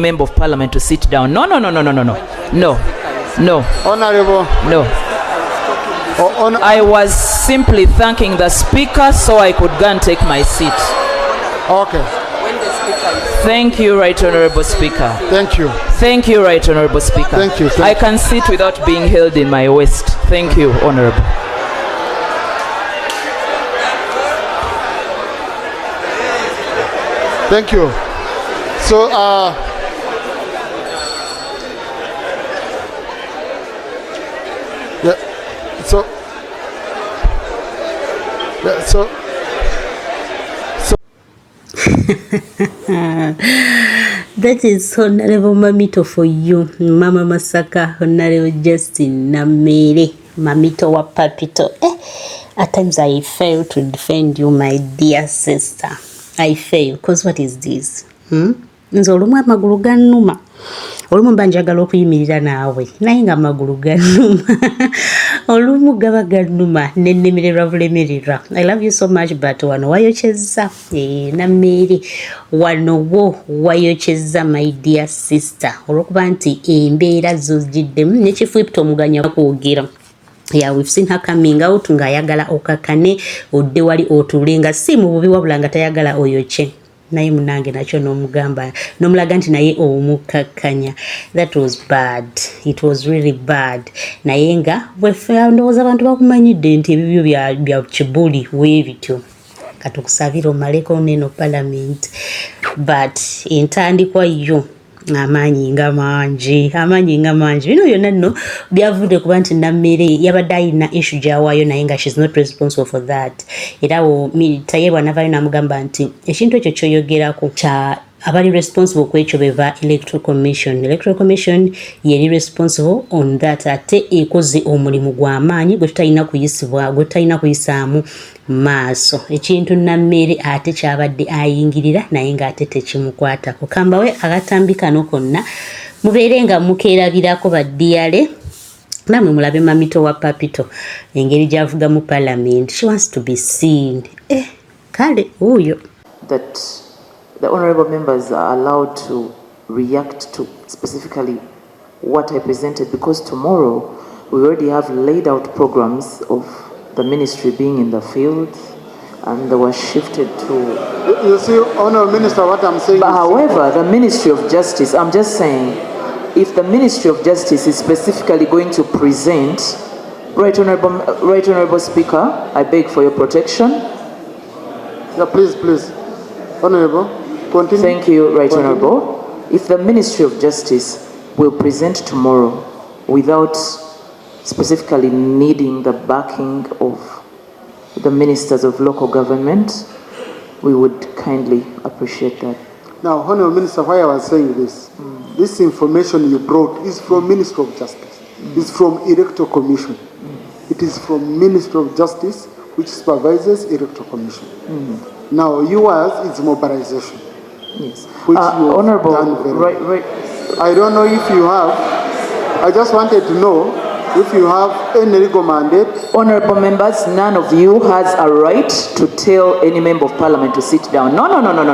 Member of Parliament to sit down. No. Honorable. No. I was simply thanking the Speaker so I could go and take my seat. Okay. Thank you, Right Honourable Speaker. Thank you. Thank you, Right Honourable Speaker. Thank you. I can sit without being held in my waist. Thank you, Honourable. Thank you. So, That is Honorable Mamito for you, Mama Masaka, Honorable Justine Nameere, Mamito wa Papito. At times I fail to defend you, my dear sister. I fail, because what is this? Nze olumu amagulu gannuma. Olumu mba njagala okuyimirira naawe naye nga amagulu gannuma. Olumu gaba gannuma nennemererwa bulemererwa. I love you so much, but wano wayokyezza. Nameere wano wo wayokyezza, my dear sister. Olwokuba nti embeera zoziddemu nekifuipita omuganya kwogera. Yeah, we've seen her coming out nga ayagala okakane odde wali otulenga si mu bubi wabula nga tayagala oyokye. Naye munange nakyo n'omugamba n'omulaga nti naye omukakanya. That was bad. It was really bad. Naye nga bwefe ndowooza abantu bakumanyidde nti ebibyo bya kibuli weebityo katukusabira omaleko neno parliament, but entandikwa yo amanyi nga mangi bino byonna nno byavudde kuba nti Nameere yabadde ayina issue gyawaayo naye nga she's not responsible for that. Era tayebwa navayo namugamba nti ekintu ekyo kyoyogerako kya abali responsible kwekyo beva electoral commission yeri responsible on that, ate ekoze omulimu gw'amaanyi gwe tutalina kuyisaamu maaso. Ekintu Nameere ate kyabadde ayingirira naye nga ate tekimukwatako. Kambawe agatambika nokonna mubeere nga mukeerabirako baddiyale namwe mulabe Mamito wa Papito engeri gy'avuga mu parliament. She wants to be seen. Kale uyo that the honorable members are allowed to react to specifically what I presented, because tomorrow we already have laid out programs of the ministry being in the field and they were shifted to... You see, Honorable Minister, what I'm saying but however, the Ministry of Justice, I'm just saying, if the Ministry of Justice is specifically going to present, Right Honorable Speaker, I beg for your protection. Yeah, please. Honorable, continue. Thank you, Right Honorable. If the Ministry of Justice will present tomorrow without specifically needing the backing of the ministers of local government, we would kindly appreciate that. Now, Honorable Minister, why I was saying this, this information you brought is from Ministry of Justice. It's from Electoral Commission. It is from Ministry of Justice, which supervises Electoral Commission. Now, yours is mobilization. Yes. Which Honorable, right. I don't know if you have. I just wanted to know if you have any legal mandate. Honorable members, none of you has a right to tell any member of parliament to sit down. No. Honorable.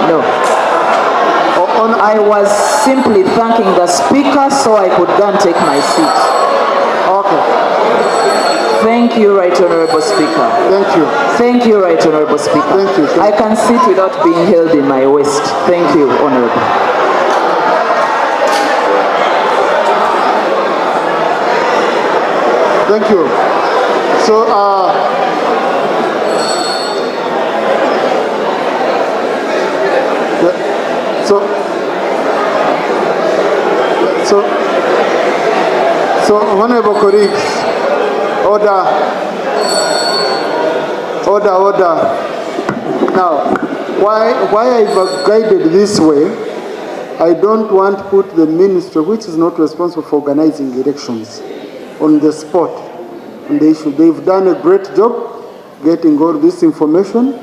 No. I was simply thanking the speaker so I could go and take my seat. Okay. Thank you, Right Honorable Speaker. Thank you. Thank you, Right Honorable Speaker. Thank you. I can sit without being held in my waist. Thank you, Honorable. Thank you. So, honorable colleagues, order. Now, why I've guided this way, I don't want to put the ministry, which is not responsible for organizing elections, on the spot on the issue. They've done a great job getting all this information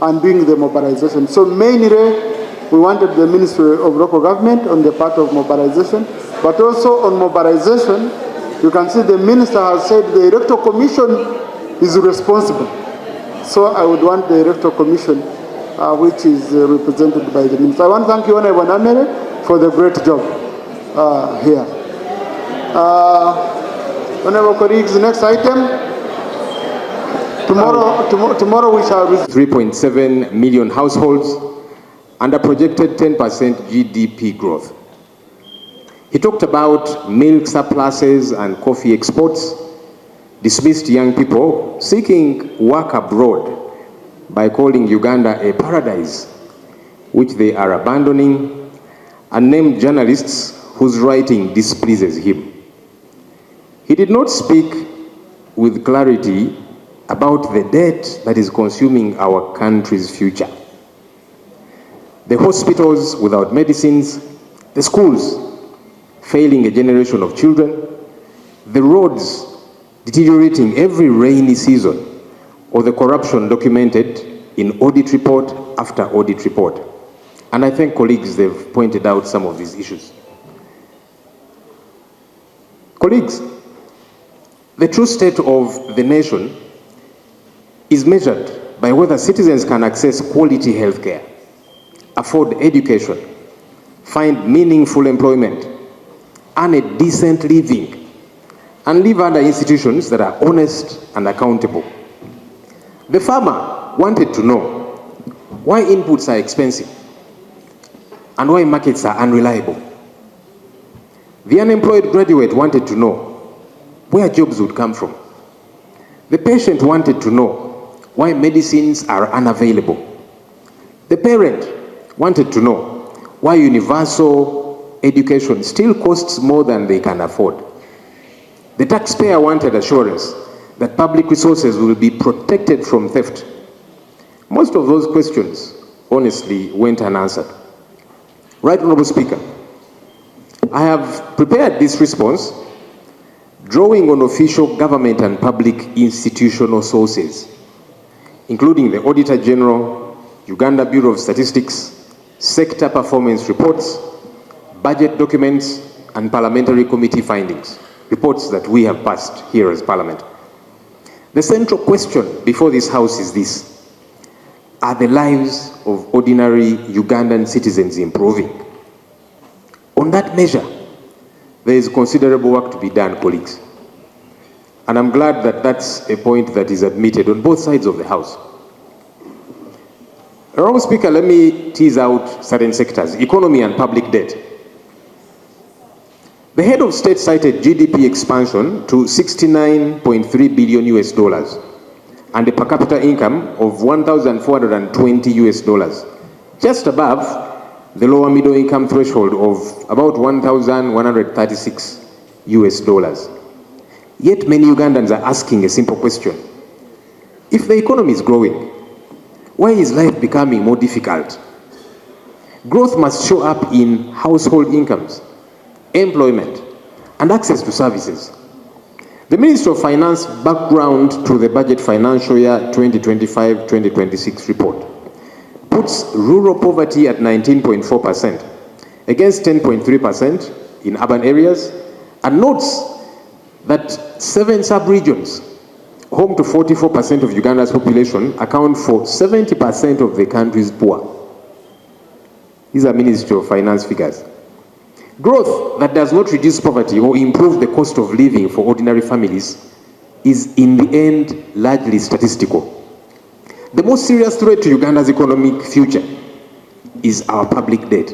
and doing the mobilization. So mainly, we wanted the Ministry of Local Government on the part of mobilization, but also on mobilization, you can see the minister has said the Electoral Commission is responsible. So I would want the Electoral Commission which is represented by the minister. I want to thank you, Honorable Nameere, for the great job here. Honorable colleagues, next item. Tomorrow we shall receive 3.7 million households and a projected 10% GDP growth. He talked about milk surpluses and coffee exports, dismissed young people seeking work abroad by calling Uganda a paradise, which they are abandoning, and named journalists whose writing displeases him. He did not speak with clarity about the debt that is consuming our country's future. The hospitals without medicines, the schools failing a generation of children, the roads deteriorating every rainy season, or the corruption documented in audit report after audit report. And I think colleagues, they've pointed out some of these issues. Colleagues, the true state of the nation is measured by whether citizens can access quality health care, afford education, find meaningful employment, earn a decent living, and live under institutions that are honest and accountable. The farmer wanted to know why inputs are expensive and why markets are unreliable. The unemployed graduate wanted to know where jobs would come from. The patient wanted to know why medicines are unavailable. The parent wanted to know why universal education still costs more than they can afford. The taxpayer wanted assurance that public resources will be protected from theft. Most of those questions, honestly, went unanswered. Right Honorable Speaker, I have prepared this response drawing on official government and public institutional sources, including the Auditor General, Uganda Bureau of Statistics, sector performance reports, budget documents, and parliamentary committee findings, reports that we have passed here as Parliament. The central question before this House is this: are the lives of ordinary Ugandan citizens improving? On that measure, there is considerable work to be done, colleagues. And I'm glad that that's a point that is admitted on both sides of the House. Honorable Speaker, let me tease out certain sectors: economy and public debt. The head of state cited GDP expansion to $69.3 billion and a per capita income of $1,420, just above the lower middle income threshold of about $1,136. Yet many Ugandans are asking a simple question: if the economy is growing, why is life becoming more difficult? Growth must show up in household incomes, employment, and access to services. The Ministry of Finance background to the budget financial year 2025-2026 report puts rural poverty at 19.4% against 10.3% in urban areas, and notes that 7 sub-regions, home to 44% of Uganda's population, account for 70% of the country's poor. These are Ministry of Finance figures. Growth that does not reduce poverty or improve the cost of living for ordinary families is in the end largely statistical. The most serious threat to Uganda's economic future is our public debt.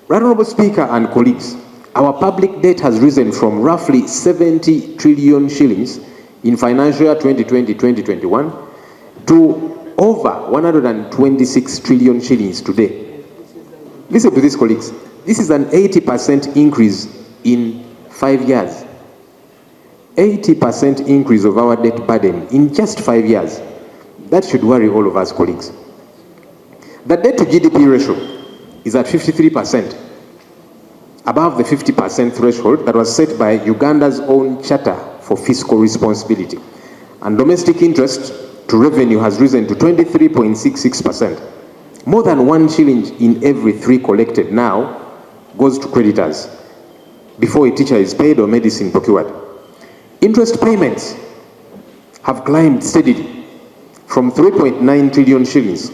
Right Honorable Speaker and colleagues, our public debt has risen from roughly 70 trillion shillings in financial year 2020-2021 to over 126 trillion shillings today. Listen to this, colleagues. This is an 80% increase in 5 years. 80% increase of our debt burden in just 5 years. That should worry all of us, colleagues. The debt to GDP ratio is at 53%, above the 50% threshold that was set by Uganda's own Charter for Fiscal Responsibility. And domestic interest to revenue has risen to 23.66%. More than 1 shilling in every 3 collected now goes to creditors before a teacher is paid or medicine procured. Interest payments have climbed steadily from 3.9 trillion shillings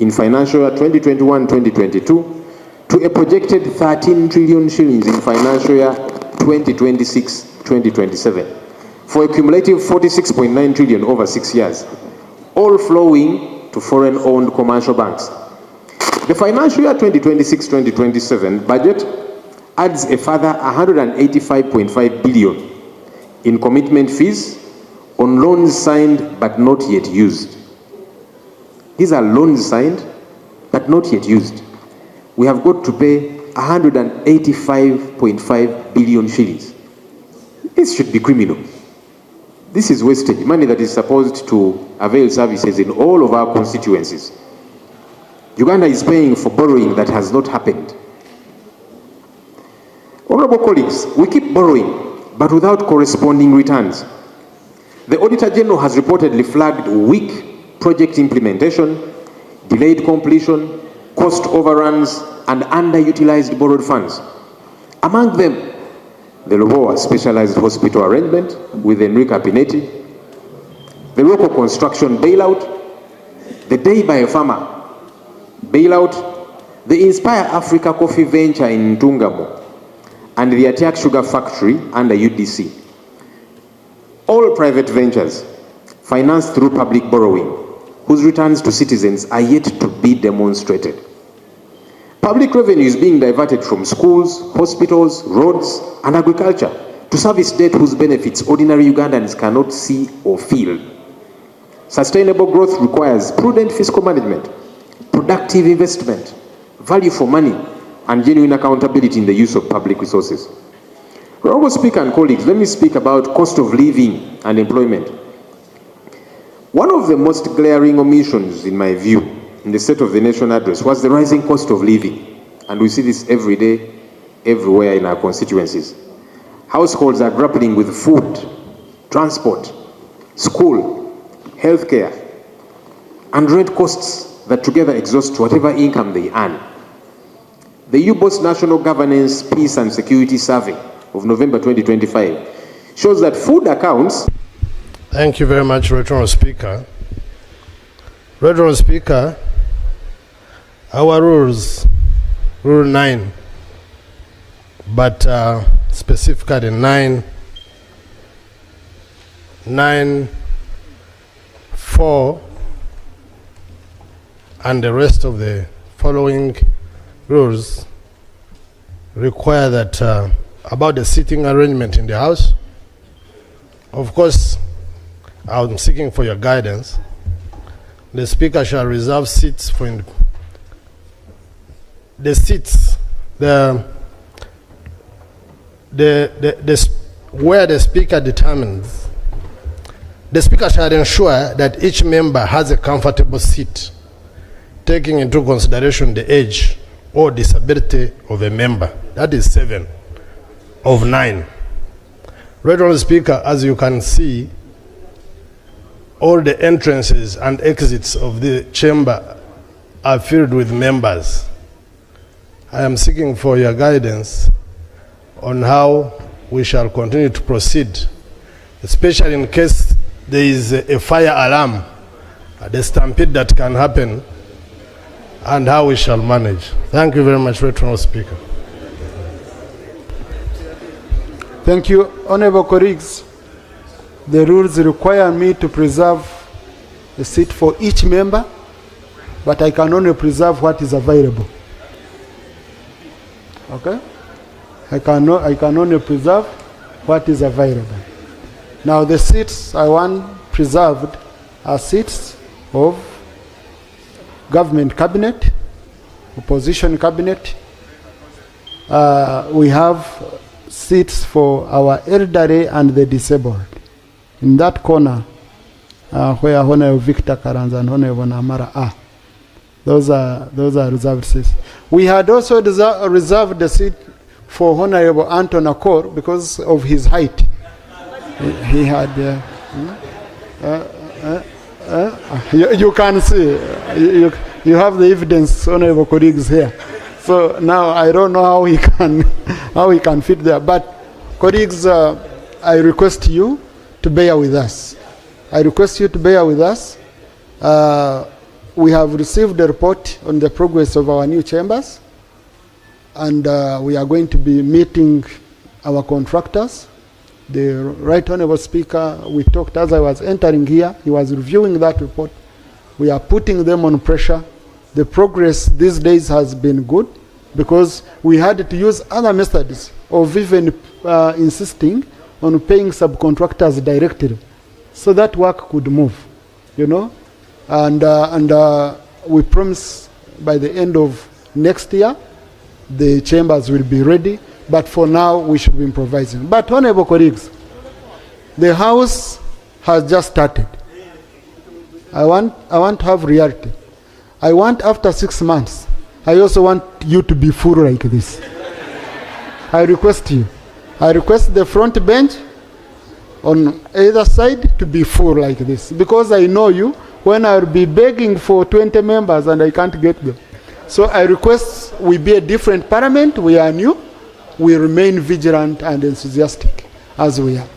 in financial year 2021-2022 to a projected 13 trillion shillings in financial year 2026-2027, for a cumulative 46.9 trillion over 6 years, all flowing to foreign-owned commercial banks. The financial year 2026-2027 budget adds a further 185.5 billion in commitment fees on loans signed but not yet used. These are loans signed but not yet used. We have got to pay 185.5 billion shillings. This should be criminal. This is wastage, money that is supposed to avail services in all of our constituencies. Uganda is paying for borrowing that has not happened. Honorable colleagues, we keep borrowing, but without corresponding returns. The Auditor General has reportedly flagged weak project implementation, delayed completion, cost overruns, and underutilized borrowed funds. Among them, the Lobowa Specialized Hospital arrangement with Enrica Pinetti, the local construction bailout, the Day Biopharma bailout, the Inspire Africa Coffee venture in Ntungamo, and the Achieng Sugar Factory under UDC. All private ventures financed through public borrowing, whose returns to citizens are yet to be demonstrated. Public revenue is being diverted from schools, hospitals, roads, and agriculture to service debt whose benefits ordinary Ugandans cannot see or feel. Sustainable growth requires prudent fiscal management, productive investment, value for money, and genuine accountability in the use of public resources. Honorable Speaker and colleagues, let me speak about cost of living and employment. One of the most glaring omissions, in my view, in the State of the Nation address was the rising cost of living. And we see this every day, everywhere in our constituencies. Households are grappling with food, transport, school, healthcare, and rent costs that together exhaust whatever income they earn. The U-Boss National Governance, Peace and Security Survey of November 2025 shows that food accounts. Thank you very much, Right Honourable Speaker. Right Honourable Speaker, our rules, Rule 9, but specifically 9.4 and the rest of the following rules require that about the seating arrangement in the House. Of course, I'm seeking for your guidance. The Speaker shall reserve seats for the seats, where the Speaker determines. The Speaker shall ensure that each member has a comfortable seat, taking into consideration the age or disability of a member. That is 7 of 9. Right Honourable Speaker, as you can see, all the entrances and exits of the chamber are filled with members. I am seeking for your guidance on how we shall continue to proceed, especially in case there is a fire alarm, the stampede that can happen, and how we shall manage. Thank you very much, Right Honourable Speaker. Thank you, honorable colleagues. The rules require me to preserve a seat for each member, but I can only preserve what is available. Okay? I can only preserve what is available. Now the seats I want preserved are seats of government cabinet, opposition cabinet. We have seats for our elderly and the disabled. In that corner, where Honorable Victor Karanza and Honorable Namara are, those are reserved seats. We had also reserved the seat for Honorable Anton Akor because of his height. He had. You can see. You have the evidence, honorable colleagues here. So now I don't know how he can fit there. But colleagues, I request you to bear with us. I request you to bear with us. we have received a report on the progress of our new chambers, and we are going to be meeting our contractors. The Right Honourable Speaker, we talked as I was entering here, he was reviewing that report. We are putting them on pressure. The progress these days has been good because we had to use other methods of even insisting on paying subcontractors directly so that work could move, you know. And we promise by the end of next year, the chambers will be ready. But for now, we should be improvising. But honorable colleagues, the house has just started. I want to have reality. I want after 6 months, I also want you to be full like this. I request you. I request the front bench on either side to be full like this. Because I know you, when I'll be begging for 20 members and I can't get them. So I request we be a different parliament, we are new, we remain vigilant and enthusiastic as we are.